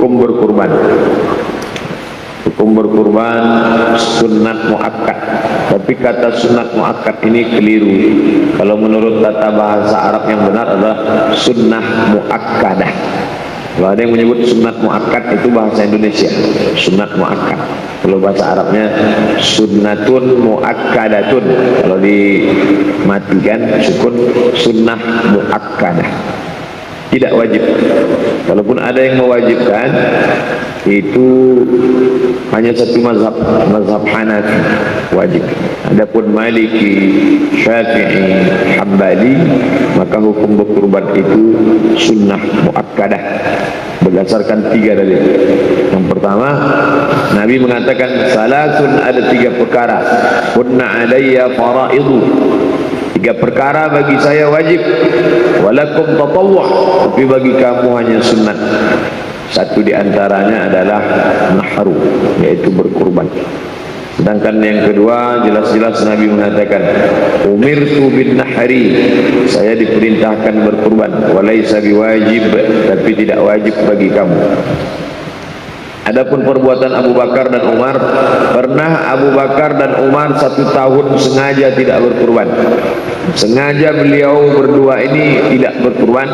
Hukum berkurban. Hukum berkurban sunat muakkad. Tapi kata sunat muakkad ini keliru. Kalau menurut tata bahasa Arab yang benar adalah sunnah muakkadah. Kalau ada yang menyebut sunat muakkad itu bahasa Indonesia, sunat muakkad. Kalau bahasa Arabnya sunnatun muakkadatun. Kalau dimatikan sukun sunnah muakkadah. Tidak wajib. Kalaupun ada yang mewajibkan, itu hanya satu mazhab, mazhab Hanafi wajib. Adapun Maliki, Syafi'i, Hambali, maka hukum berkurban itu sunnah muakkadah berdasarkan 3 dalil. Yang pertama, Nabi mengatakan salasun, ada 3 perkara, kunna alayya faraidu, 3 perkara bagi saya wajib, walakum tatawwu', tapi bagi kamu hanya sunat. Satu di antaranya adalah nahru, yaitu berkurban. Sedangkan yang kedua, jelas-jelas Nabi mengatakan umirtu bin nahri, saya diperintahkan berkurban, walaysa biwajib, tapi tidak wajib bagi kamu. Adapun perbuatan Abu Bakar dan Umar, pernah Abu Bakar dan Umar 1 tahun sengaja tidak berkurban. Sengaja beliau berdua ini tidak berkurban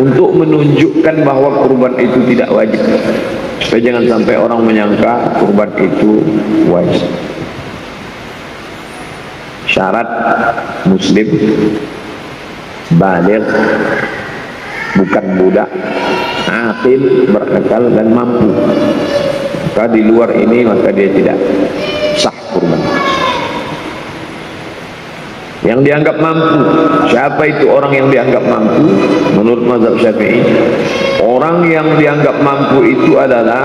untuk menunjukkan bahwa kurban itu tidak wajib. Supaya jangan sampai orang menyangka kurban itu wajib. Syarat muslim, baligh, bukan budak, aqil, berakal dan mampu. Maka di luar ini maka dia tidak sah kurban. Yang dianggap mampu, siapa itu orang yang dianggap mampu? Menurut mazhab Syafi'i, orang yang dianggap mampu itu adalah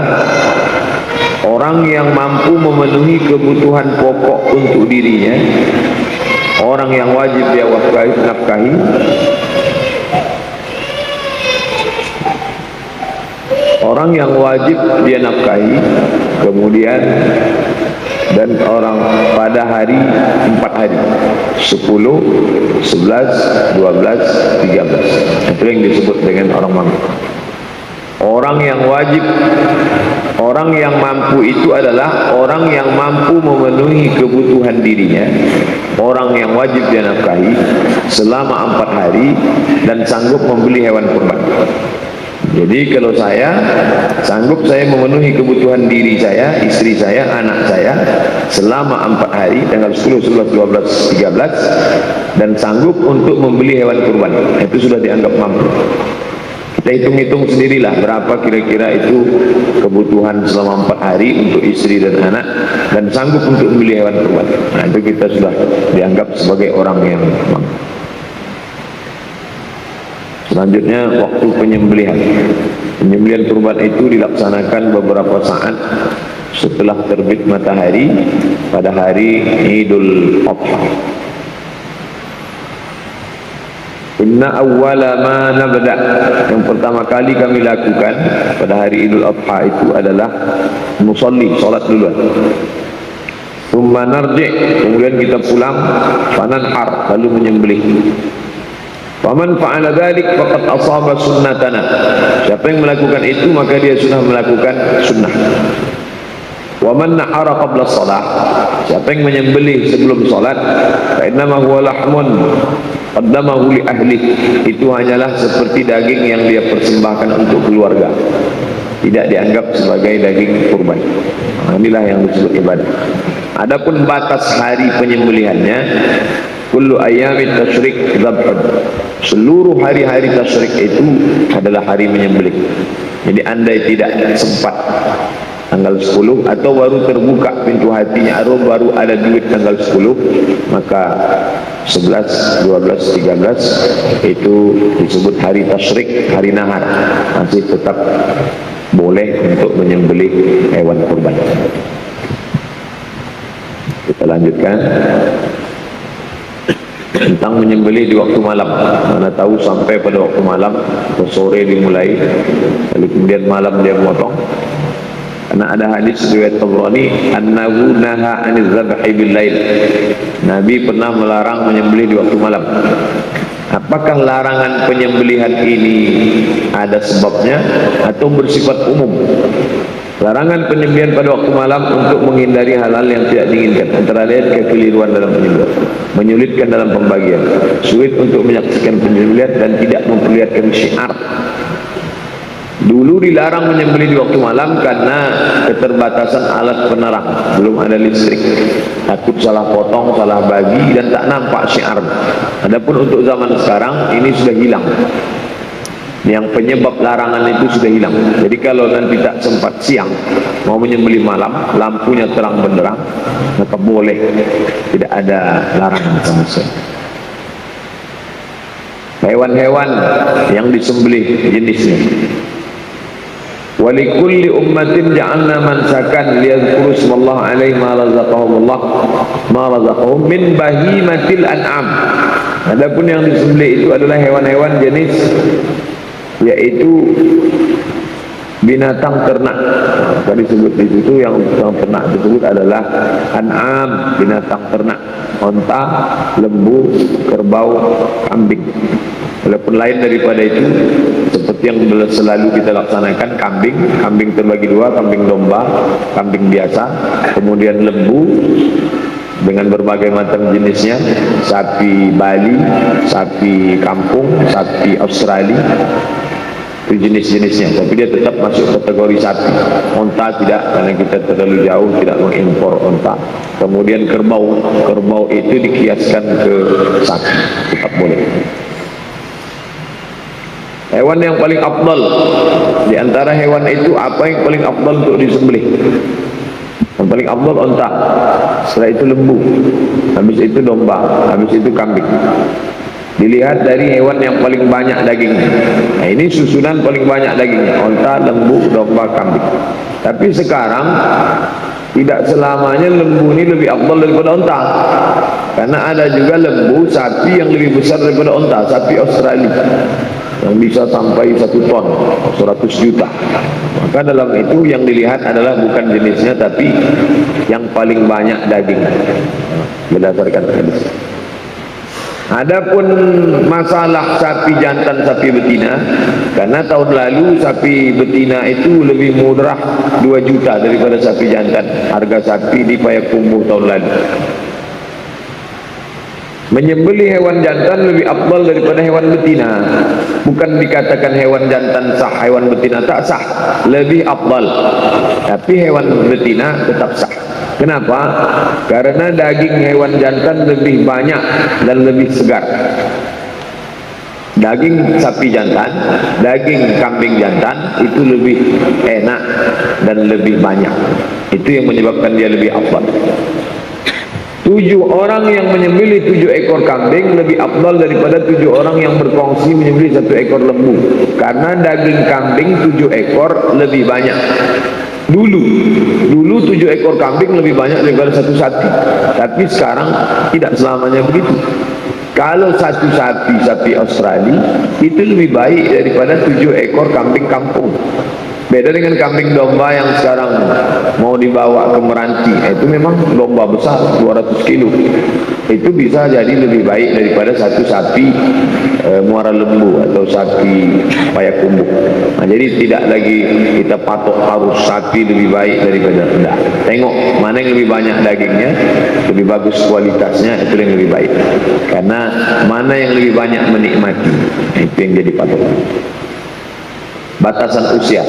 orang yang mampu memenuhi kebutuhan pokok untuk dirinya, orang yang wajib dia nafkahi, orang yang wajib dia nafkahi, kemudian dan orang pada hari 4 hari 10, 11, 12, 13. Itu yang disebut dengan orang mampu. Orang yang wajib, orang yang mampu itu adalah orang yang mampu memenuhi kebutuhan dirinya, orang yang wajib dia nafkahi selama 4 hari dan sanggup membeli hewan kurban. Jadi kalau saya sanggup saya memenuhi kebutuhan diri saya, istri saya, anak saya selama 4 hari, tanggal 10, 11, 12, 13, dan sanggup untuk membeli hewan kurban, itu sudah dianggap mampu. Kita hitung-hitung sendirilah berapa kira-kira itu kebutuhan selama 4 hari untuk istri dan anak, dan sanggup untuk membeli hewan kurban. Nah, itu kita sudah dianggap sebagai orang yang mampu. Selanjutnya waktu penyembelihan. Penyembelihan kurban itu dilaksanakan beberapa saat setelah terbit matahari pada hari Idul Adha. Inna awwala ma nabda, yang pertama kali kami lakukan pada hari Idul Adha itu adalah musalli, salat dulu. Tsumma narji', kemudian kita pulang, fananhar, lalu menyembelih. Faman fa'ala dzalik faqad asaba sunnatana. Siapa yang melakukan itu maka dia sudah melakukan sunnah. Wa man nahara qabla shalah, siapa yang menyembelih sebelum salat, fa innama huwa lahmun qaddamahu li ahli, itu hanyalah seperti daging yang dia persembahkan untuk keluarga, tidak dianggap sebagai daging kurban. Inilah yang disebut ibadah. Adapun batas hari penyembelihannya, kullu ayyamin tasyrik dzabhun, seluruh hari-hari tasyrik itu adalah hari menyembelih. Jadi andai tidak sempat tanggal 10 atau baru terbuka pintu hatinya, atau baru ada duit tanggal 10, maka 11, 12, 13 itu disebut hari tasyrik, hari nahar, masih tetap boleh untuk menyembelih hewan kurban. Kita lanjutkan tentang menyembelih di waktu malam. Mana tahu sampai pada waktu malam atau sore dimulai, lalu kemudian malam dia memotong. Karena ada hadis riwayat Tabrani, annahu naha 'anil dzabhi bil lail. Nabi pernah melarang menyembelih di waktu malam. Apakah larangan penyembelihan ini ada sebabnya atau bersifat umum? Larangan penyembelihan pada waktu malam untuk menghindari hal-hal yang tidak diinginkan, antara lain kekeliruan dalam penyembelihan, menyulitkan dalam pembagian, sulit untuk menyaksikan penyembelihan, dan tidak memperlihatkan syiar. Dulu dilarang menyembelih di waktu malam karena keterbatasan alat penerang, belum ada listrik, takut salah potong, salah bagi, dan tak nampak syiar. Adapun untuk zaman sekarang ini sudah hilang. Yang penyebab larangan itu sudah hilang. Jadi kalau nanti tak sempat siang mau menyembelih malam, lampunya terang benderang, maka boleh, tidak ada larangan sama sekali. Hewan-hewan yang disembelih jenisnya. Walikulli ummatin ja'alna mansakan liyadhkuru ismallahi alaihi ma razaqahum min bahimatil an'am. Adapun yang disembelih itu adalah hewan-hewan jenis, yaitu binatang ternak. Tadi sebut di situ yang ternak disebut adalah an'am, binatang ternak, onta, lembu, kerbau, kambing. Walaupun lain daripada itu, seperti yang selalu kita laksanakan, kambing terbagi dua, kambing domba, kambing biasa, kemudian lembu dengan berbagai macam jenisnya, sapi Bali, sapi kampung, sapi Australia, itu jenis-jenisnya. Tapi dia tetap masuk kategori sapi. Onta tidak, karena kita terlalu jauh tidak mengimpor onta. Kemudian kerbau itu dikiaskan ke sapi, tetap boleh. Hewan yang paling afdal di antara hewan itu, apa yang paling afdal untuk disembelih? Yang paling afdal onta, setelah itu lembu, habis itu domba, habis itu kambing. Dilihat dari hewan yang paling banyak dagingnya. Nah, ini susunan paling banyak dagingnya, onta, lembu, domba, kambing. Tapi sekarang tidak selamanya lembu ini lebih afdal daripada onta, karena ada juga lembu, sapi yang lebih besar daripada onta, sapi Australia yang bisa sampai 1 ton, 100 juta. Maka dalam itu yang dilihat adalah bukan jenisnya, tapi yang paling banyak daging berdasarkan hadis. Adapun masalah sapi jantan, sapi betina, karena tahun lalu sapi betina itu lebih murah 2 juta daripada sapi jantan. Harga sapi di Payakumbuh tahun lalu. Menyembelih hewan jantan lebih afdal daripada hewan betina. Bukan dikatakan hewan jantan sah, hewan betina tak sah, lebih afdal. Tapi hewan betina tetap sah. Kenapa? Karena daging hewan jantan lebih banyak dan lebih segar. Daging sapi jantan, daging kambing jantan itu lebih enak dan lebih banyak. Itu yang menyebabkan dia lebih afdal. 7 orang yang menyembelih 7 ekor kambing lebih afdal daripada 7 orang yang berkongsi menyembelih 1 ekor lembu. Karena daging kambing 7 ekor lebih banyak. Dulu 7 ekor kambing lebih banyak daripada 1 sapi. Tapi sekarang tidak selamanya begitu. Kalau 1 sapi Australia itu lebih baik daripada 7 ekor kambing kampung. Beda dengan kambing domba yang sekarang mau dibawa ke Meranti, itu memang domba besar 200 kilo. Itu bisa jadi lebih baik daripada 1 sapi Muara Lembu atau sapi Payakumbuh. Nah, jadi tidak lagi kita patok harus sapi lebih baik daripada tidak. Tengok mana yang lebih banyak dagingnya, lebih bagus kualitasnya, itu yang lebih baik. Karena mana yang lebih banyak menikmati, itu yang jadi patokan. Batasan usia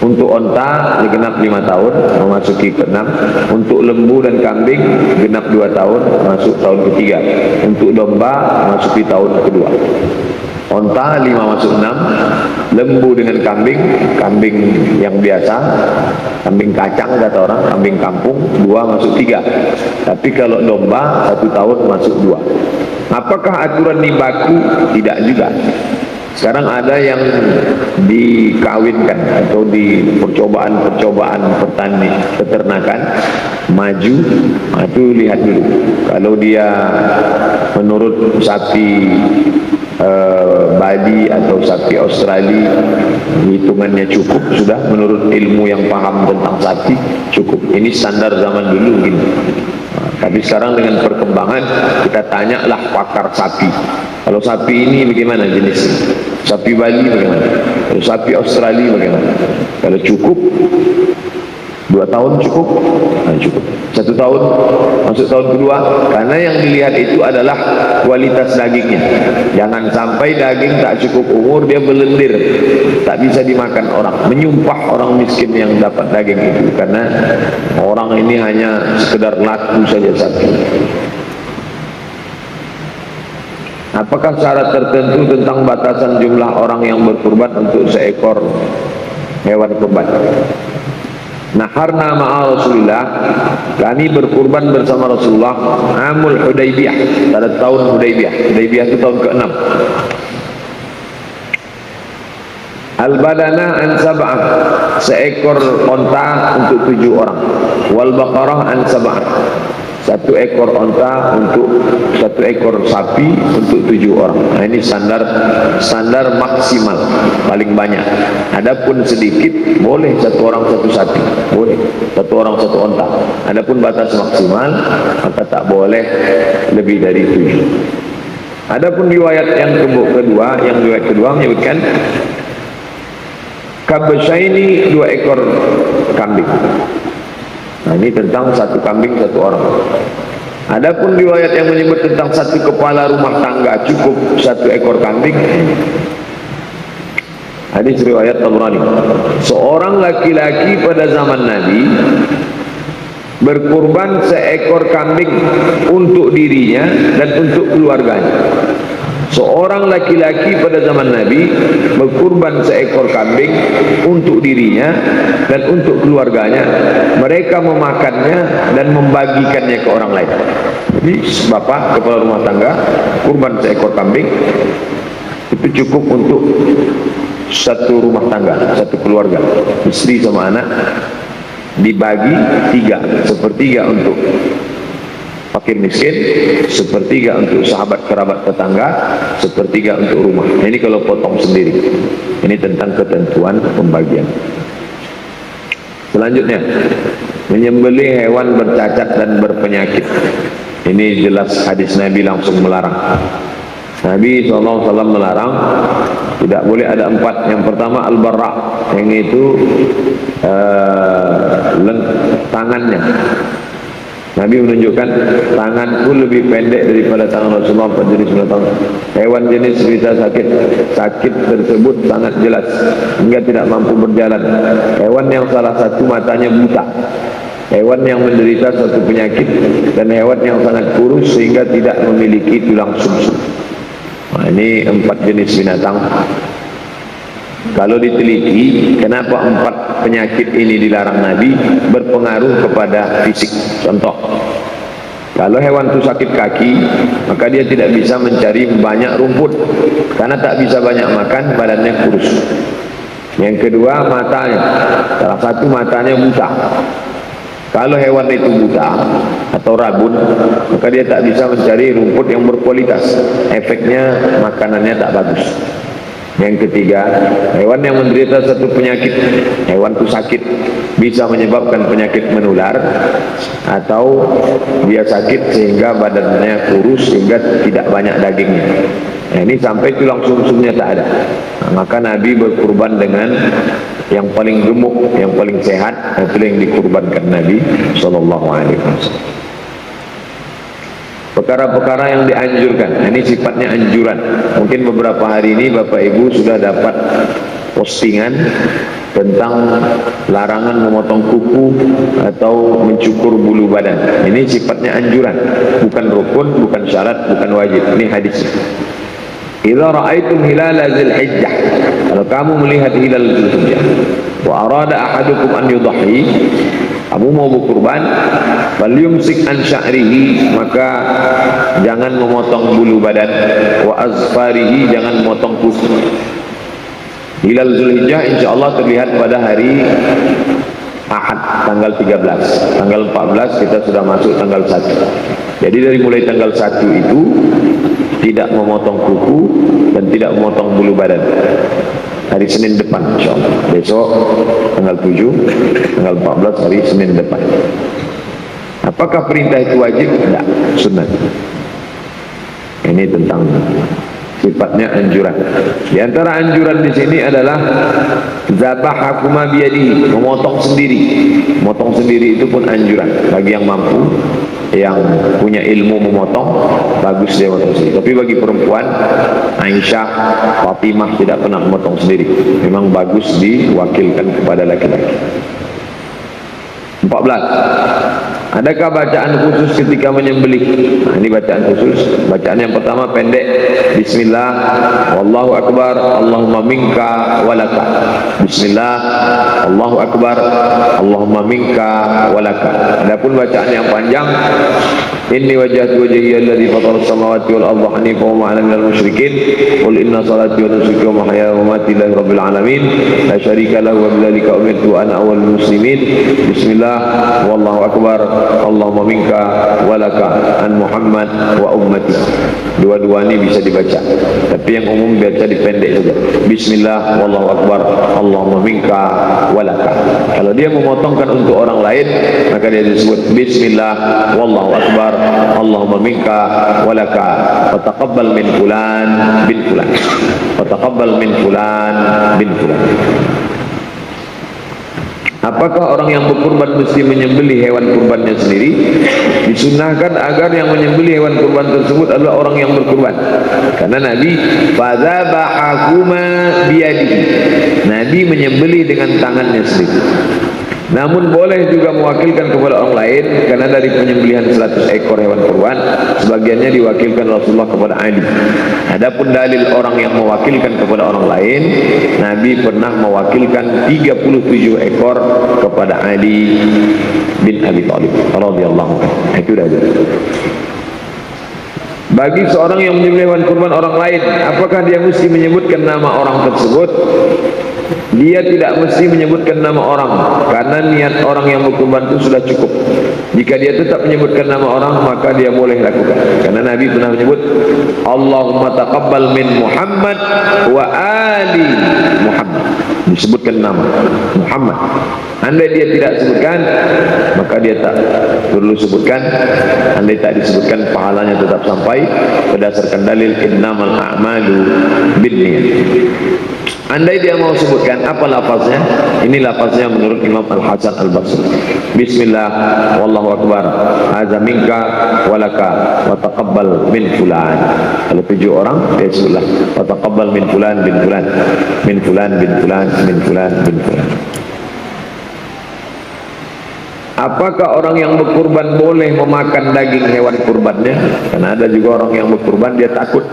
untuk onta genap 5 tahun memasuki ke-6, untuk lembu dan kambing genap 2 tahun masuk tahun ke-3, untuk domba masuki tahun ke-2. Onta 5 masuk 6, lembu dengan kambing yang biasa, kambing kacang kata orang, kambing kampung 2 masuk 3. Tapi kalau domba 1 tahun masuk 2. Apakah aturan ini baku? Tidak juga. Sekarang ada yang dikawinkan atau di percobaan peternakan maju, itu lihat dulu. Kalau dia menurut sapi Bali atau sapi Australia hitungannya cukup, sudah menurut ilmu yang paham tentang sapi cukup. Ini standar zaman dulu gini. Tapi sekarang dengan perkembangan kita tanyalah pakar sapi. Kalau sapi ini bagaimana jenisnya? Sapi Bali bagaimana? Kalau sapi Australia bagaimana? Kalau cukup 2 tahun cukup? Nah, cukup. 1 tahun masuk tahun kedua, karena yang dilihat itu adalah kualitas dagingnya. Jangan sampai daging tak cukup umur dia belendir, tak bisa dimakan orang, menyumpah orang miskin yang dapat daging itu, karena orang ini hanya sekedar laku saja sapi. Apakah syarat tertentu tentang batasan jumlah orang yang berkurban untuk seekor hewan kurban? Naharna ma'a Rasulullah, kami berkurban bersama Rasulullah Amul Hudaybiyah, pada tahun Hudaybiyah. Hudaybiyah itu tahun ke-6. Al-badana an sab'ah, seekor onta untuk 7 orang. Wal baqarah an sab'ah, 1 ekor onta untuk 1 ekor sapi untuk 7 orang. Nah, ini standar maksimal paling banyak. Adapun sedikit boleh 1 orang 1 sapi, boleh 1 orang 1 onta. Adapun batas maksimal maka tak boleh lebih dari 7. Adapun riwayat yang kedua menyebutkan kabsyaini, 2 ekor kambing. Nah, ini tentang 1 kambing 1 orang. Adapun riwayat yang menyebut tentang 1 kepala rumah tangga cukup 1 ekor kambing. Hadis riwayat Tabrani. Seorang laki-laki pada zaman Nabi berkurban seekor kambing untuk dirinya dan untuk keluarganya. Seorang laki-laki pada zaman Nabi berkurban seekor kambing untuk dirinya dan untuk keluarganya. Mereka memakannya dan membagikannya ke orang lain. Jadi bapak kepala rumah tangga kurban seekor kambing, itu cukup untuk 1 rumah tangga, 1 keluarga, istri sama anak, dibagi 3, sepertiga untuk fakir miskin, sepertiga untuk sahabat kerabat tetangga, sepertiga untuk rumah. Ini kalau potong sendiri. Ini tentang ketentuan pembagian. Selanjutnya, menyembelih hewan bercacat dan berpenyakit. Ini jelas hadis Nabi langsung melarang. Nabi SAW melarang, tidak boleh ada 4. Yang pertama al-barra, yang itu tangannya. Nabi menunjukkan tanganku lebih pendek daripada tangan Rasulullah 4 jenis binatang. Hewan jenis berita sakit tersebut sangat jelas hingga tidak mampu berjalan. Hewan yang salah satu matanya buta, hewan yang menderita suatu penyakit, dan hewan yang sangat kurus sehingga tidak memiliki tulang sumsum. Nah, ini 4 jenis binatang. Kalau diteliti, kenapa 4 penyakit ini dilarang Nabi? Berpengaruh kepada fisik. Contoh, kalau hewan itu sakit kaki, maka dia tidak bisa mencari banyak rumput, karena tak bisa banyak makan, badannya kurus. Yang kedua, matanya, salah satu matanya buta. Kalau hewan itu buta atau rabun, maka dia tak bisa mencari rumput yang berkualitas, efeknya makanannya tak bagus. Yang ketiga, hewan yang menderita satu penyakit, hewan itu sakit, bisa menyebabkan penyakit menular, atau dia sakit sehingga badannya kurus sehingga tidak banyak dagingnya. Nah, ini sampai tulang sumsumnya tak ada. Nah, maka Nabi berkurban dengan yang paling gemuk, yang paling sehat, itu yang dikurbankan Nabi SAW. Perkara-perkara yang dianjurkan, ini sifatnya anjuran. Mungkin beberapa hari ini Bapak Ibu sudah dapat postingan tentang larangan memotong kuku atau mencukur bulu badan. Ini sifatnya anjuran, bukan rukun, bukan syarat, bukan wajib. Ini hadis. Idza ra'aitum hilala Dzulhijjah, kalau kamu melihat hilal Dzulhijjah, wa arada ahadukum an yudhi, kamu mau berkurban, falyumsik an sya'rihi, maka jangan memotong bulu badan, wa azfarihi, jangan memotong kuku. Hilal Dzulhijjah insyaallah terlihat pada hari Ahad tanggal 13. Tanggal 14 kita sudah masuk tanggal 1. Jadi dari mulai tanggal 1 itu tidak memotong kuku dan tidak memotong bulu badan. Hari Senin depan insyaallah. Besok tanggal 7, tanggal 14 hari Senin depan. Nah, Apakah perintah itu wajib? Tidak, sunat. Ini tentang sifatnya anjuran. Di antara anjuran di sini adalah zabahakuma biyadihi, memotong sendiri. Memotong sendiri itu pun anjuran bagi yang mampu, yang punya ilmu memotong, bagus dia memotong sendiri. Tapi bagi perempuan, Aisyah, Fatimah tidak pernah memotong sendiri. Memang bagus diwakilkan kepada laki-laki. 14. Adakah bacaan khusus ketika menyembelih? Nah, ini bacaan khusus. Bacaan yang pertama pendek. Bismillah, wallahu akbar, Allahumma minka walaka. Bismillah, Allahu akbar, Allahumma minka walaka. Adapun bacaan yang panjang, inni wajjahtu wajhiya alladzi fatara as-samawati wal arda hanifan wa ma ana minal musyrikin. Qul inna salati wa nusuki wa mahyaya wa mamati lillahi rabbil alamin. La syarika lahu wa bidzalika umirtu wa ana awwalul muslimin. Bismillah, wallahu akbar, Allahumma minka walaka an Muhammad wa ummati. Dua-dua ini bisa dibaca, tapi yang umum baca dipendek saja. Bismillah, wallahu akbar, Allahumma minka walaka. Kalau dia memotongkan untuk orang lain, maka dia disebut Bismillah, wallahu akbar, Allahumma minka walaka. Wa taqabbal min fulan bin fulan. Wa taqabbal min fulan bin fulan. Apakah orang yang berkurban mesti menyembelih hewan kurbannya sendiri? Disunnahkan agar yang menyembelih hewan kurban tersebut adalah orang yang berkurban. Karena Nabi fadzabahakuma biyadihi. Nabi menyembelih dengan tangannya sendiri. Namun boleh juga mewakilkan kepada orang lain, karena dari penyembelihan 100 ekor hewan kurban sebagiannya diwakilkan Rasulullah kepada Ali. Adapun dalil orang yang mewakilkan kepada orang lain, Nabi pernah mewakilkan 37 ekor kepada Ali bin Abi Thalib radhiyallahu anhu. Itu dah. Bagi seorang yang menyembelih hewan kurban orang lain, apakah dia mesti menyebutkan nama orang tersebut? Dia tidak mesti menyebutkan nama orang, karena niat orang yang berkurban itu sudah cukup. Jika dia tetap menyebutkan nama orang, maka dia boleh lakukan. Karena Nabi pernah menyebut Allahumma taqabbal min Muhammad wa ali Muhammad. Disebutkan nama Muhammad. Andai dia tidak sebutkan, maka dia tak perlu sebutkan. Andai tak disebutkan, pahalanya tetap sampai berdasarkan dalil innamal a'malu binniyat. Andai dia mau sebutkan apa lafaznya, ini lafaznya menurut Imam Al-Hasan Al-Basri. Bismillah, wallahu akbar, hadza minka walaka wa taqabbal min fulan. Kalau 7 orang, dia sebutlah wa taqabbal min fulan bin fulan, min fulan bin fulan, min fulan bin fulan. Apakah orang yang berkurban boleh memakan daging hewan kurbannya? Karena ada juga orang yang berkurban dia takut.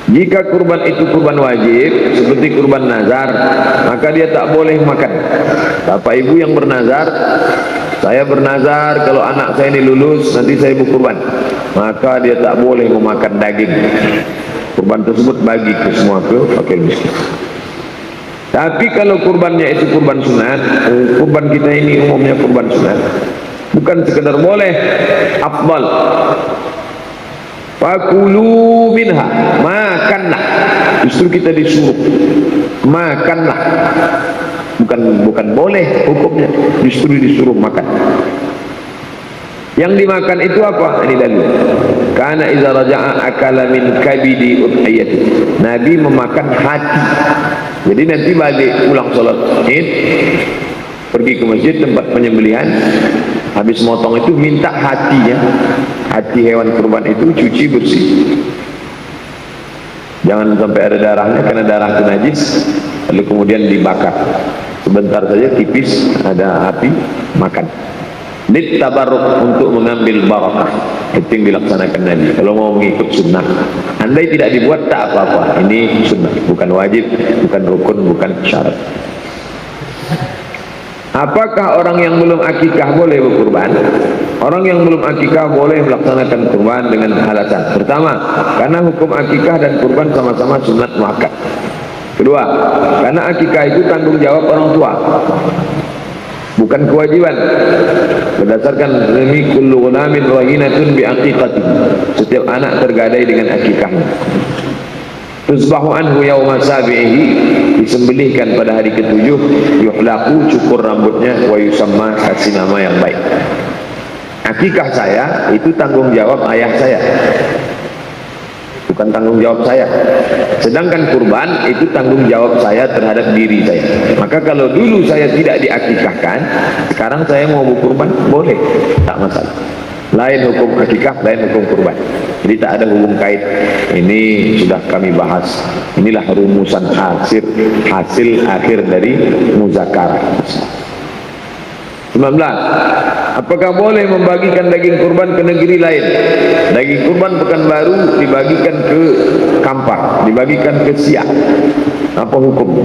Jika kurban itu kurban wajib seperti kurban nazar, maka dia tak boleh makan. Bapak ibu yang bernazar, saya bernazar kalau anak saya ini lulus nanti saya berkurban, maka dia tak boleh memakan daging. Kurban tersebut bagi ke semua fakir miskin. Tapi kalau kurbannya itu kurban sunat, kurban kita ini umumnya kurban sunat, bukan sekedar boleh, afdal. Fakulu minha, makanlah. Justru kita disuruh makanlah, bukan boleh hukumnya, justru disuruh makan. Yang dimakan itu apa? Ini dalil. Karena iza raja'a akala min kabidi udhiyati. Nabi memakan hati. Jadi nanti balik pulang sholat Id, pergi ke masjid tempat penyembelihan, habis motong itu minta hatinya, hati hewan kurban itu cuci bersih. Jangan sampai ada darahnya, karena darah itu najis. Lalu kemudian dibakar. Sebentar saja tipis ada api, makan. Lit tabarruk, untuk mengambil barakah. Itu yang dilaksanakan Nabi kalau mau mengikut sunnah. Andai tidak dibuat tak apa-apa. Ini sunnah, bukan wajib, bukan rukun, bukan syarat. Apakah orang yang belum akikah boleh berkurban? Orang yang belum akikah boleh melaksanakan kurban dengan alasan. Pertama, karena hukum akikah dan kurban sama-sama sunat muakkad. Kedua, karena akikah itu tanggung jawab orang tua, bukan kewajiban. Berdasarkan demi kullu ghulamin rahinatun bi aqiqati. Setiap anak tergadai dengan akikahnya. Tuzbahu anhu yawma sabihi, disembelihkan pada hari ke-7, yuhlaqu, cukur rambutnya, wa yusamma, kasih nama yang baik. Akikah saya itu tanggung jawab ayah saya, bukan tanggung jawab saya. Sedangkan kurban itu tanggung jawab saya terhadap diri saya. Maka kalau dulu saya tidak diakikahkan, sekarang saya mau berkurban, boleh, tak masalah. Lain hukum akikah, lain hukum kurban. Jadi tak ada hubung kait. Ini sudah kami bahas. Inilah rumusan hasil akhir dari muzakarah. 19. Apakah boleh membagikan daging kurban ke negeri lain? Daging kurban Pekanbaru dibagikan ke Kampar, dibagikan ke Siak. Apa hukum?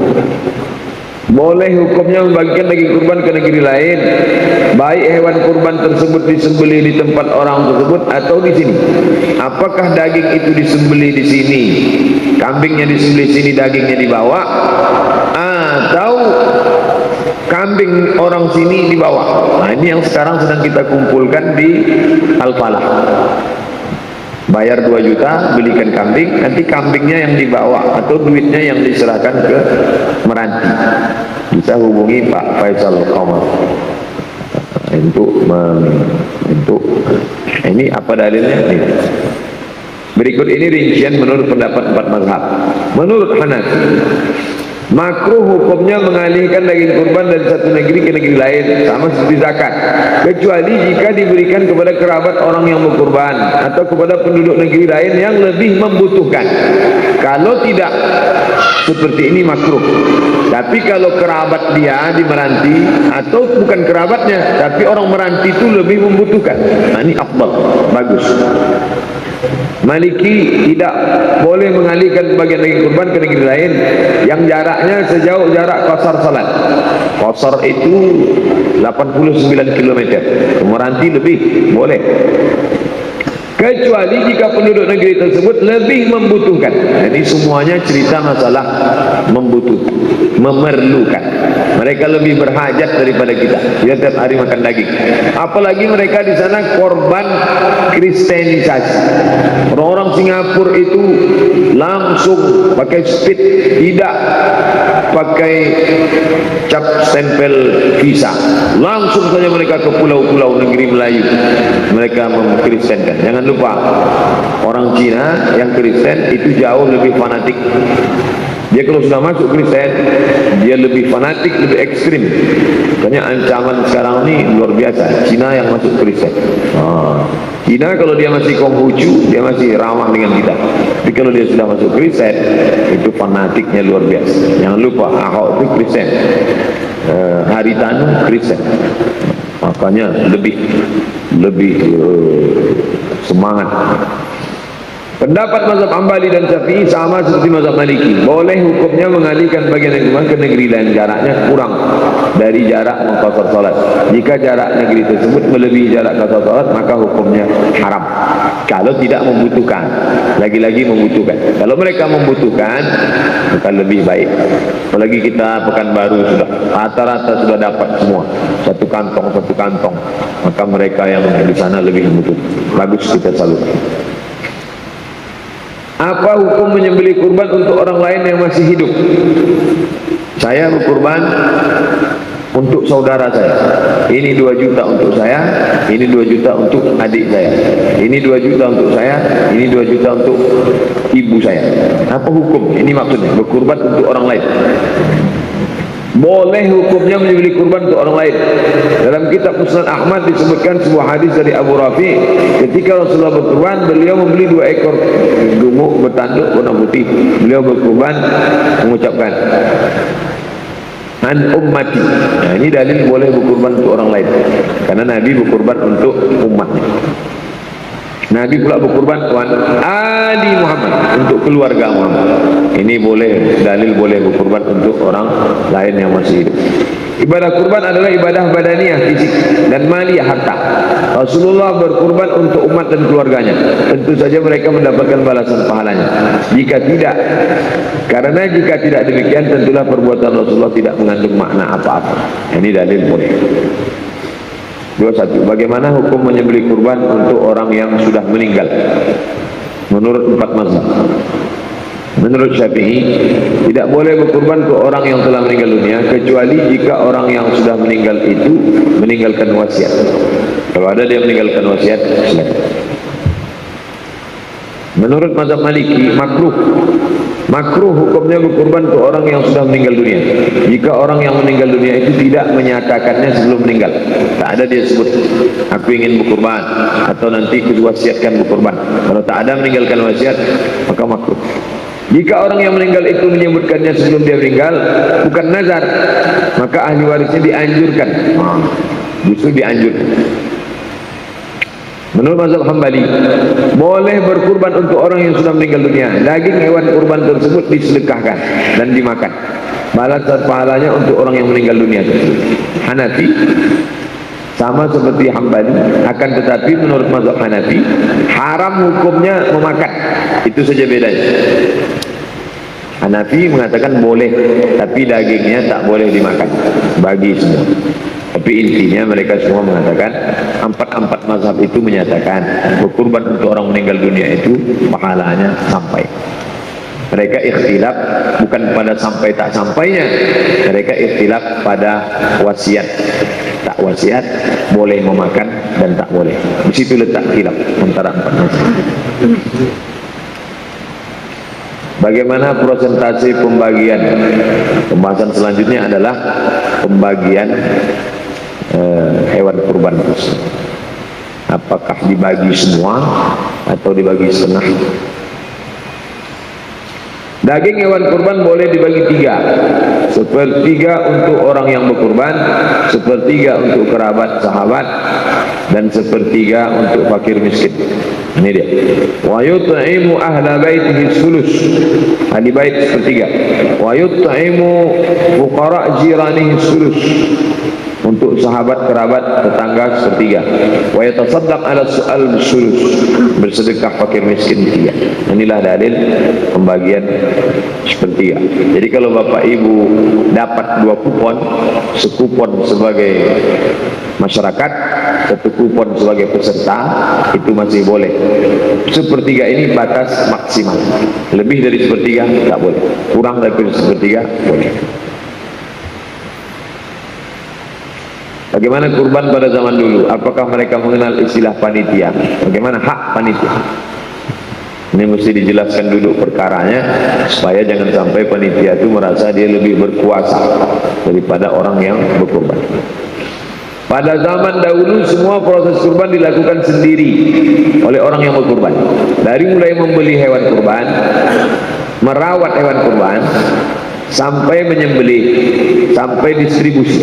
Boleh hukumnya membagikan daging kurban ke negeri lain, baik hewan kurban tersebut disembelih di tempat orang tersebut atau di sini. Apakah daging itu disembelih di sini, kambingnya disembelih di sini, dagingnya dibawa, atau kambing orang sini dibawa? Nah, ini yang sekarang sedang kita kumpulkan di Al-Falah. Bayar 2 juta, belikan kambing, nanti kambingnya yang dibawa atau duitnya yang diserahkan ke Meranti. Bisa hubungi Pak Faisal Qamar untuk ini apa dalilnya? Ini. Berikut ini rincian menurut pendapat 4 mazhab. Menurut Hanafi, makruh hukumnya mengalihkan daging kurban dari satu negeri ke negeri lain, sama seperti zakat, kecuali jika diberikan kepada kerabat orang yang berkurban atau kepada penduduk negeri lain yang lebih membutuhkan. Kalau tidak seperti ini makruh. Tapi kalau kerabat dia di Meranti atau bukan kerabatnya tapi orang Meranti itu lebih membutuhkan, nah ini afdal, bagus. Maliki tidak boleh mengalihkan bagian daging kurban ke negeri lain yang jaraknya sejauh jarak qasar salat. Qasar itu 89 km. Ke Meranti lebih boleh. Kecuali jika penduduk negeri tersebut lebih membutuhkan. Jadi semuanya cerita masalah membutuhkan, memerlukan. Mereka lebih berhajat daripada kita. Dia tiap hari makan daging. Apalagi mereka di sana korban kristenisasi. Orang-orang Singapura itu langsung pakai speed, tidak pakai cap stempel visa. Langsung saja mereka ke pulau-pulau negeri Melayu. Mereka mengkristenkan. Jangan lupa, orang Cina yang Kristen itu jauh lebih fanatik. Dia kalau sudah masuk Kristen, dia lebih fanatik, lebih ekstrim. Makanya ancaman sekarang ini luar biasa. Cina yang masuk Kristen. Cina kalau dia masih Konghucu, dia masih ramah dengan kita. Tapi kalau dia sudah masuk Kristen, itu fanatiknya luar biasa. Jangan lupa, Ahok itu Kristen, Haritanu Kristen. Makanya lebih semangat. Pendapat mazhab Hambali dan Syafi'i sama seperti mazhab Maliki. Boleh hukumnya mengalihkan bagian negeri ke negeri lain jaraknya kurang dari jarak mengqasar salat. Jika jarak negeri tersebut melebihi jarak qasar salat, maka hukumnya haram. Kalau tidak membutuhkan, lagi-lagi membutuhkan. Kalau mereka membutuhkan, maka lebih baik. Apalagi kita Pekanbaru sudah rata-rata sudah dapat semua satu kantong, maka mereka yang di sana lebih membutuhkan. Bagus, kita salurkan. Apa hukum menyembelih kurban untuk orang lain yang masih hidup? Saya berkurban untuk saudara saya. Ini 2 juta untuk saya, ini 2 juta untuk adik saya. Ini 2 juta untuk saya, ini 2 juta untuk ibu saya. Apa hukum? Ini maksudnya berkurban untuk orang lain. Boleh hukumnya menyembelih kurban untuk orang lain. Dalam kitab Musnad Ahmad disebutkan sebuah hadis dari Abu Rafi, ketika Rasulullah berkurban, beliau membeli 2 ekor gemuk bertanduk warna putih. Beliau berkurban mengucapkan an ummati. Nah, ini dalil boleh berkurban untuk orang lain, karena Nabi berkurban untuk umatnya. Nabi pula berkurban tuan Ali Muhammad, untuk keluarga Muhammad. Ini boleh, dalil boleh berkurban untuk orang lain yang masih hidup. Ibadah kurban adalah ibadah badaniyah, fisik, dan maliyah, harta. Rasulullah berkurban untuk umat dan keluarganya. Tentu saja mereka mendapatkan balasan pahalanya. Jika tidak, karena jika tidak demikian, tentulah perbuatan Rasulullah tidak mengandung makna apa-apa. Ini dalil boleh. 21. Bagaimana hukum menyembelih kurban untuk orang yang sudah meninggal? Menurut 4 mazhab. Menurut Syafi'i, tidak boleh berkurban ke orang yang telah meninggal dunia, kecuali jika orang yang sudah meninggal itu meninggalkan wasiat. Kalau ada dia meninggalkan wasiat, silakan. Menurut mazhab Maliki, makruh. Makruh hukumnya berkurban ke orang yang sudah meninggal dunia. Jika orang yang meninggal dunia itu tidak menyatakannya sebelum meninggal, tak ada dia sebut aku ingin berkurban atau nanti kuwasiatkan berkurban. Kalau tak ada meninggalkan wasiat, maka makruh. Jika orang yang meninggal itu menyebutkannya sebelum dia meninggal, bukan nazar, maka ahli warisnya dianjurkan. Justru dianjurkan. Menurut mazhab Hambali, boleh berkurban untuk orang yang sudah meninggal dunia. Daging hewan kurban tersebut disedekahkan dan dimakan. Balasan pahalanya untuk orang yang meninggal dunia tersebut. Hanafi sama seperti Hambali, akan tetapi menurut mazhab Hanafi haram hukumnya memakan. Itu saja bedanya. Hanafi mengatakan boleh, tapi dagingnya tak boleh dimakan bagi semua. Tapi intinya mereka semua mengatakan, empat mazhab itu menyatakan berkurban untuk orang meninggal dunia itu pahalanya sampai. Mereka ikhtilaf bukan pada sampai tak sampainya, mereka ikhtilaf pada wasiat. Tak wasiat boleh memakan dan tak boleh. Di situ letak khilaf antara empat mazhab. Bagaimana persentase pembagian? Pembahasan selanjutnya adalah pembagian hewan kurban tersebut. Apakah dibagi semua atau dibagi setengah? Daging hewan kurban boleh dibagi tiga. Sepertiga untuk orang yang berkurban, sepertiga untuk kerabat sahabat, dan sepertiga untuk fakir miskin. Ini dia. Wa yut'imu ahla baitihi sulus. Ahli bait sepertiga. Wa yut'imu fuqara jiranihi sulus. Untuk sahabat, kerabat, tetangga sepertiga. Wa yatasaddaq ala su'al sulus. Bersedekah fakir miskin tiga. Inilah dalil pembagian sepertiga. Jadi kalau bapak ibu dapat 2 kupon, sekupon sebagai masyarakat, 1 kupon sebagai peserta, itu masih boleh. Sepertiga ini batas maksimal. Lebih dari sepertiga tak boleh. Kurang dari sepertiga boleh. Bagaimana kurban pada zaman dulu? Apakah mereka mengenal istilah panitia? Bagaimana hak panitia? Ini mesti dijelaskan dulu perkaranya, supaya jangan sampai panitia itu merasa dia lebih berkuasa daripada orang yang berkurban. Pada zaman dahulu semua proses kurban dilakukan sendiri oleh orang yang berkurban. Dari mulai membeli hewan kurban, merawat hewan kurban, sampai menyembelih, sampai distribusi.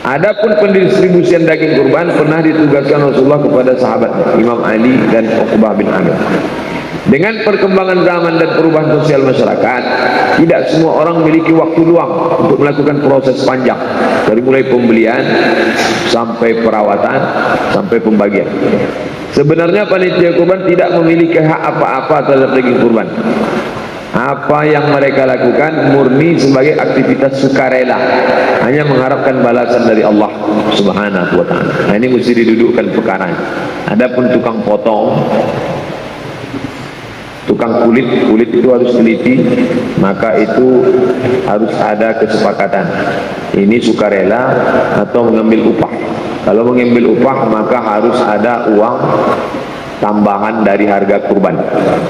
Adapun pendistribusian daging kurban pernah ditugaskan Rasulullah kepada sahabat Imam Ali dan Uqbah bin Amir. Dengan perkembangan zaman dan perubahan sosial masyarakat, tidak semua orang memiliki waktu luang untuk melakukan proses panjang dari mulai pembelian sampai perawatan sampai pembagian. Sebenarnya panitia kurban tidak memiliki hak apa-apa terhadap daging kurban. Apa yang mereka lakukan murni sebagai aktivitas sukarela, hanya mengharapkan balasan dari Allah Subhanahu wa ta'ala. Nah, ini mesti didudukkan perkaranya. Adapun tukang potong, tukang kulit itu harus teliti, maka itu harus ada kesepakatan. Ini sukarela atau mengambil upah. Kalau mengambil upah maka harus ada uang tambahan dari harga kurban.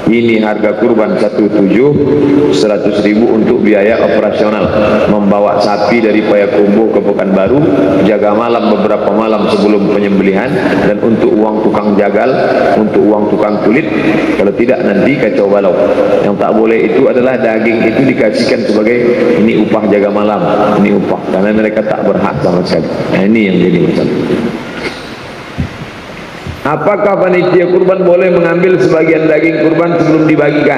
Ini harga kurban 1.700.000 untuk biaya operasional, membawa sapi dari Payakumbuh ke Pekanbaru, jaga malam beberapa malam sebelum penyembelihan, dan untuk uang tukang jagal, untuk uang tukang kulit. Kalau tidak nanti kacau balau. Yang tak boleh itu adalah daging itu dikasihkan sebagai ini upah jaga malam, ini upah, karena mereka tak berhak sama sekali. Nah, ini yang jadi masalah. Apakah panitia kurban boleh mengambil sebagian daging kurban sebelum dibagikan?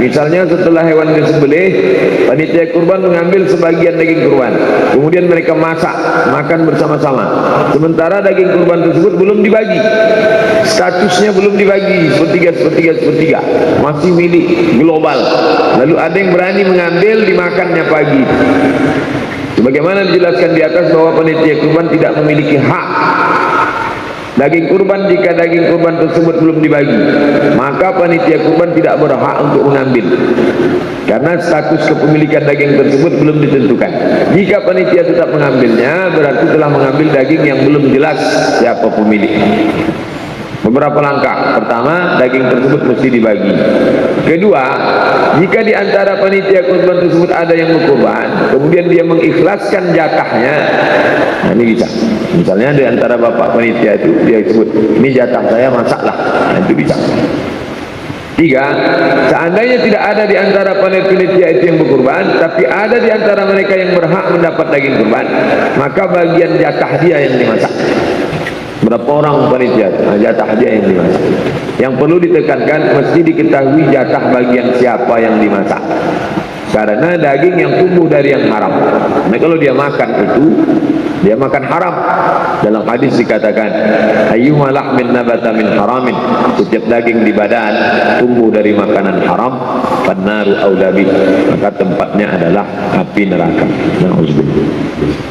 Misalnya setelah hewan disembelih, panitia kurban mengambil sebagian daging kurban, kemudian mereka masak, makan bersama-sama. Sementara daging kurban tersebut belum dibagi, statusnya belum dibagi, sepertiga, masih milik global. Lalu ada yang berani mengambil, dimakannya pagi. Sebagaimana dijelaskan di atas bahwa panitia kurban tidak memiliki hak daging kurban. Jika daging kurban tersebut belum dibagi, maka panitia kurban tidak berhak untuk mengambil, karena status kepemilikan daging tersebut belum ditentukan. Jika panitia tetap mengambilnya, berarti telah mengambil daging yang belum jelas siapa pemiliknya. Beberapa langkah. Pertama, daging tersebut mesti dibagi. Kedua, jika di antara panitia kurban tersebut ada yang berkurban, kemudian dia mengikhlaskan jatahnya, nah ini bisa. Misalnya di antara bapak panitia itu dia sebut, ini jatah saya, masaklah, nah itu bisa. Tiga, seandainya tidak ada di antara panitia itu yang berkurban, tapi ada di antara mereka yang berhak mendapat daging kurban, maka bagian jatah dia yang dimasak. Berapa orang panitia? Nah, jatah dia yang dimasak. Yang perlu ditekankan, mesti diketahui jatah bagian siapa yang dimasak, karena daging yang tumbuh dari yang haram. Nah, kalau dia makan itu, dia makan haram. Dalam hadis dikatakan, ayyuma lahmin nabata min haramin, setiap daging di badan tumbuh dari makanan haram, fannaru aula bih, maka tempatnya adalah api neraka. Nauzubillah.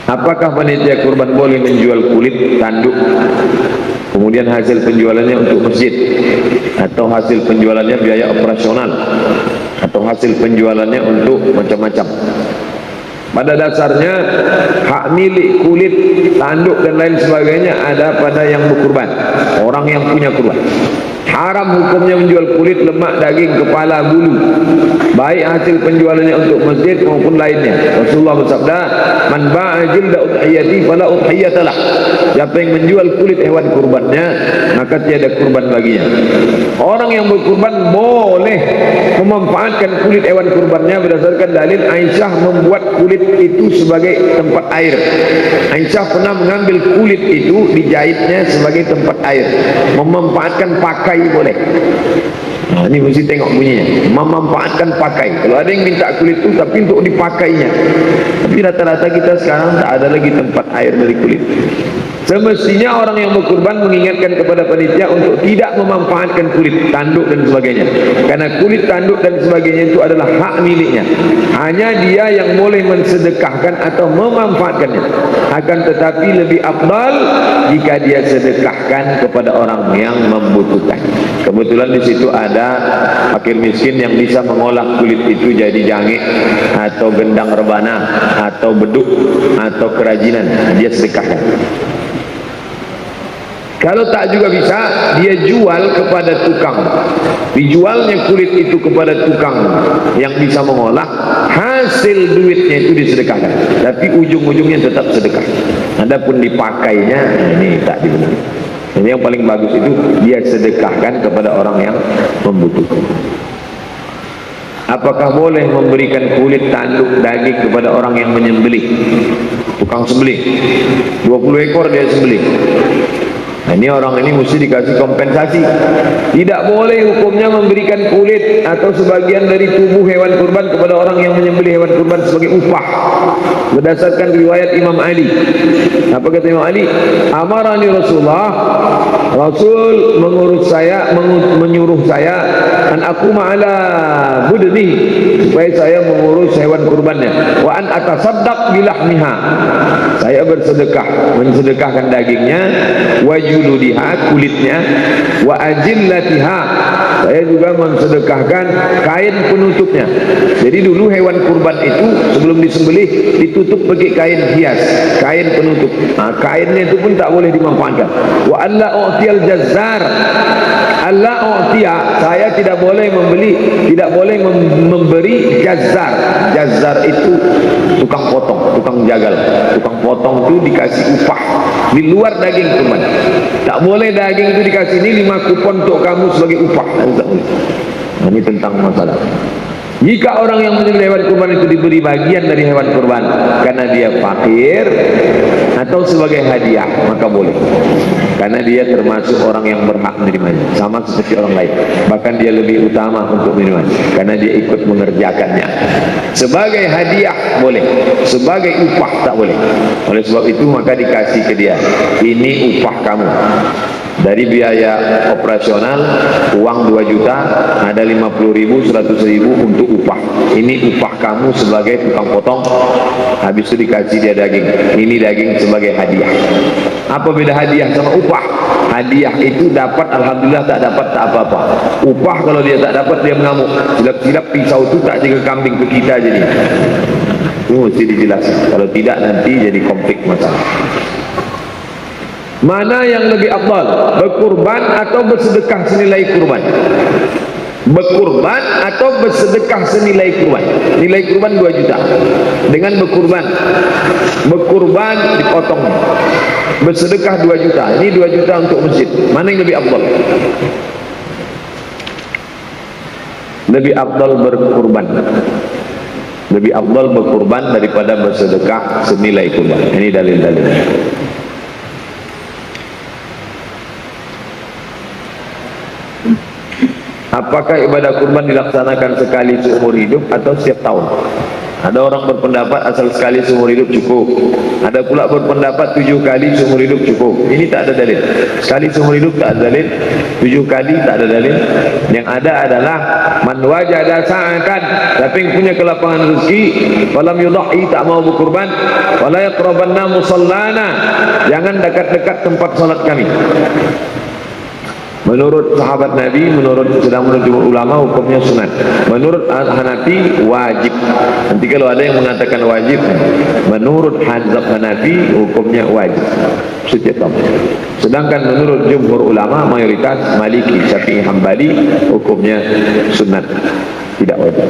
Apakah panitia kurban boleh menjual kulit tanduk, kemudian hasil penjualannya untuk masjid, atau hasil penjualannya biaya operasional, atau hasil penjualannya untuk macam-macam? Pada dasarnya hak milik kulit, tanduk dan lain sebagainya ada pada yang berkurban, orang yang punya kurban. Haram hukumnya menjual kulit, lemak, daging, kepala, bulu, baik hasil penjualannya untuk masjid maupun lainnya. Rasulullah bersabda, man ba'a jilda udhiyati fala udhiyatalah. Siapa yang menjual kulit hewan kurbannya, maka tiada kurban baginya. Orang yang berkurban boleh memanfaatkan kulit hewan kurbannya berdasarkan dalil Aisyah membuat kulit itu sebagai tempat air. Aisyah pernah mengambil kulit itu, dijahitnya sebagai tempat air. Memanfaatkan pakai boleh. Nah, ini mesti tengok bunyinya. Memanfaatkan pakai. Kalau ada yang minta kulit itu tapi untuk dipakainya. Tapi rata-rata kita sekarang tak ada lagi tempat air dari kulit. Semestinya orang yang berkurban mengingatkan kepada panitia untuk tidak memanfaatkan kulit tanduk dan sebagainya, karena kulit tanduk dan sebagainya itu adalah hak miliknya. Hanya dia yang boleh mensedekahkan atau memanfaatkannya. Akan tetapi lebih afdal jika dia sedekahkan kepada orang yang membutuhkan. Kebetulan di situ ada fakir miskin yang bisa mengolah kulit itu jadi jangik atau gendang rebana atau beduk atau kerajinan, dia sedekahkan. Kalau tak juga bisa, dia jual kepada tukang. Dijualnya kulit itu kepada tukang yang bisa mengolah, hasil duitnya itu disedekahkan. Tapi ujung-ujungnya tetap sedekah. Adapun dipakainya, ini tak dibenarkan. Jadi yang paling bagus itu dia sedekahkan kepada orang yang membutuhkan. Apakah boleh memberikan kulit tanduk daging kepada orang yang menyembelih? Tukang sembelih, 20 ekor dia sembelih. Nah, ini orang ini mesti dikasih kompensasi. Tidak boleh hukumnya memberikan kulit atau sebagian dari tubuh hewan kurban kepada orang yang menyembelih hewan kurban sebagai upah. Berdasarkan riwayat Imam Ali. Apa kata Imam Ali? Amarani Rasulullah, Rasul menyuruh saya an aku ma'ala budni, supaya saya mengurus hewan kurbannya, wa an atasaddaq bilahmiha, saya bersedekah, mensedekahkan dagingnya, wa juludiha, kulitnya, wa ajillatiha, saya juga mensedekahkan kain penutupnya. Jadi dulu hewan kurban itu sebelum disembelih ditutup pakai kain hias, kain penutup. Nah, kainnya itu pun tak boleh dimanfaatkan. Wa alla u'tiyal jazzar, alla u'tiya, saya tidak boleh memberi jazzar. Jazzar itu tukang potong, tukang jagal. Tukang potong itu dikasih upah di luar daging kurban. Tak boleh daging itu dikasih, ini 5 kupon untuk kamu sebagai upah. Nah, ini tentang masalah. Jika orang yang menyembelih hewan kurban itu diberi bagian dari hewan kurban karena dia fakir atau sebagai hadiah, maka boleh, karena dia termasuk orang yang berhak menerimanya, sama seperti orang lain. Bahkan dia lebih utama untuk menerimanya karena dia ikut mengerjakannya. Sebagai hadiah boleh, sebagai upah tak boleh. Oleh sebab itu maka dikasih ke dia, ini upah kamu. Dari biaya operasional uang 2 juta, ada 50.000, 100.000 untuk upah. Ini upah kamu sebagai tukang potong. Habis itu dikasih dia daging. Ini daging sebagai hadiah. Apa beda hadiah sama upah? Hadiah itu dapat, alhamdulillah, tak dapat tak apa-apa. Upah kalau dia tak dapat dia mengamuk. Silap-silap pisau itu tak jaga kambing ke kita jadi. Itu mesti dijelaskan. Kalau tidak nanti jadi konflik masalah. Mana yang lebih afdal? Berkurban atau bersedekah senilai kurban? Berkurban atau bersedekah senilai kurban? Nilai kurban 2 juta. Dengan berkurban. Berkurban dipotong. Bersedekah 2 juta. Ini 2 juta untuk masjid. Mana yang lebih afdal? Lebih afdal berkurban. Lebih afdal berkurban daripada bersedekah senilai kurban. Ini dalil-dalilnya. Apakah ibadah kurban dilaksanakan sekali seumur hidup atau setiap tahun? Ada orang berpendapat asal sekali seumur hidup cukup. Ada pula berpendapat 7 kali seumur hidup cukup. Ini tak ada dalil. Sekali seumur hidup tak ada dalil. 7 kali tak ada dalil. Yang ada adalah man wajada sa'atan, tapi yang punya kelapangan rezeki, falam yudhi, tak mau berkurban, wala yaqrabanna musallana, jangan dekat-dekat tempat salat kami. Menurut sahabat Nabi, sedang menurut ulama hukumnya sunat. Menurut Hanafi wajib. Nanti kalau ada yang mengatakan wajib, menurut mazhab Hanafi hukumnya wajib setiap tahun. Sedangkan menurut jumhur ulama mayoritas Maliki, Syafi'i, Hambali hukumnya sunat, tidak wajib.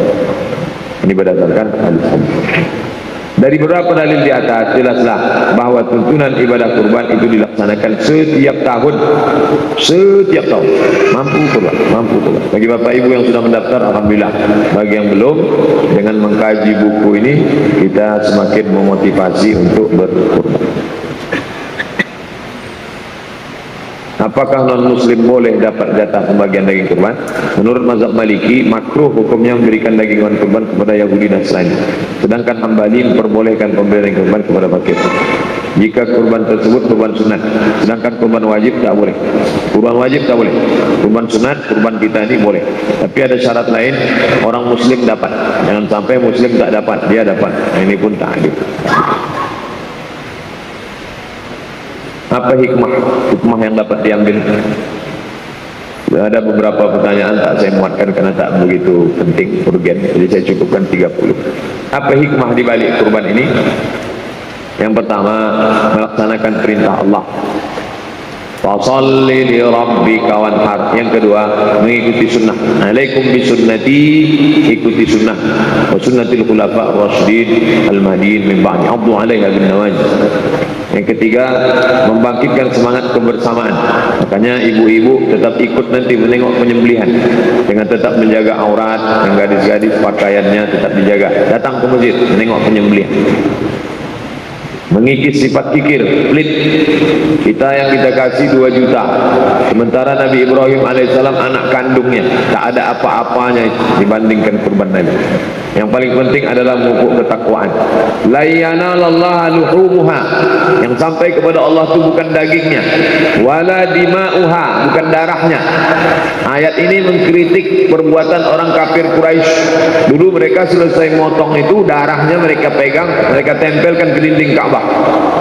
Ini berdasarkan hadis. Dari beberapa dalil di atas jelaslah bahwa tuntunan ibadah kurban itu dilaksanakan setiap tahun. Setiap tahun. Mampu kurban, mampu kurban. Bagi bapak ibu yang sudah mendaftar, alhamdulillah. Bagi yang belum, dengan mengkaji buku ini kita semakin memotivasi untuk berkurban. Apakah non-muslim boleh dapat jatah pembagian daging kurban? Menurut mazhab Maliki, makruh hukumnya memberikan daging hewan kurban kepada Yahudi dan Nasrani. Sedangkan Hambali memperbolehkan pemberian daging kurban kepada fakir. Jika kurban tersebut kurban sunat, sedangkan kurban wajib tak boleh. Kurban wajib tak boleh. Kurban sunat, kurban kita ini boleh. Tapi ada syarat lain, orang muslim dapat. Jangan sampai muslim tak dapat, dia dapat. Ini pun tak adil. Apa hikmah yang dapat diambil? Ada beberapa pertanyaan tak saya muatkan karena tak begitu penting, urgen. Jadi saya cukupkan 30. Apa hikmah di balik kurban ini? Yang pertama, melaksanakan perintah Allah. Fasalli li rabbika wanhar. Yang kedua, mengikuti sunnah. Alaikum bisunnati, ikuti sunnah. Wa sunnatil khulafa ar-rasyidin al-mahdiyyin min ba'di. 'addu 'alaiha bin nawajid. Yang ketiga, membangkitkan semangat kebersamaan. Makanya ibu-ibu tetap ikut nanti menengok penyembelihan dengan tetap menjaga aurat, yang gadis-gadis pakaiannya tetap dijaga. Datang ke masjid menengok penyembelihan. Mengikis sifat kikir, pelit. Kita yang kita kasih 2 juta, sementara Nabi Ibrahim alaihissalam anak kandungnya tak ada apa-apanya dibandingkan kurban Nabi. Yang paling penting adalah memupuk ketakwaan. La yanalallaha luhumuha, yang sampai kepada Allah itu bukan dagingnya, wala dima'uha, bukan darahnya. Ayat ini mengkritik perbuatan orang kafir Quraisy. Dulu mereka selesai motong itu, darahnya mereka pegang, mereka tempelkan ke dinding Ka'bah.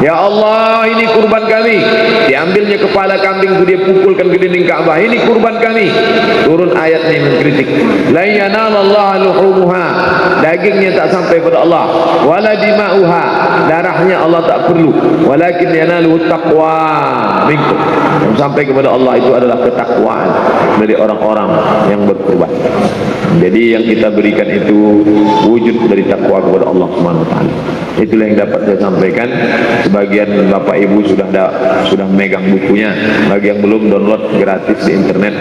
Ya Allah, ini kurban kami. Diambilnya kepala kambing itu dia pukulkan ke dinding Ka'bah. Ini kurban kami. Turun ayat ini mengkritik. La yanalallaha luhumuha, dagingnya tak sampai pada Allah. Wala dima'uha, darahnya Allah tak perlu. Walakin yanaluhu taqwa minkum, yang sampai kepada Allah itu adalah ketakwaan dari orang-orang yang berkurban. Jadi yang kita berikan itu wujud dari takwa kepada Allah Subhanahu wa taala. Itulah yang dapat saya sampaikan. Sebagian bapak ibu sudah megang bukunya, bagi yang belum download gratis di internet.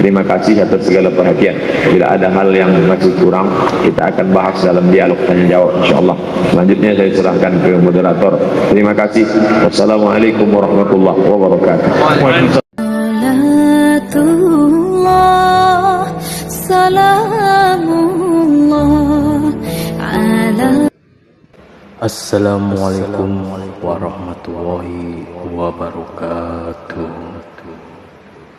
Terima kasih atas segala perhatian. Bila ada hal yang masih kurang, kita akan bahas dalam dialog tanya jawab insyaallah. Selanjutnya saya serahkan ke moderator. Terima kasih. Wassalamualaikum warahmatullahi wabarakatuh. Assalamualaikum warahmatullahi wabarakatuh.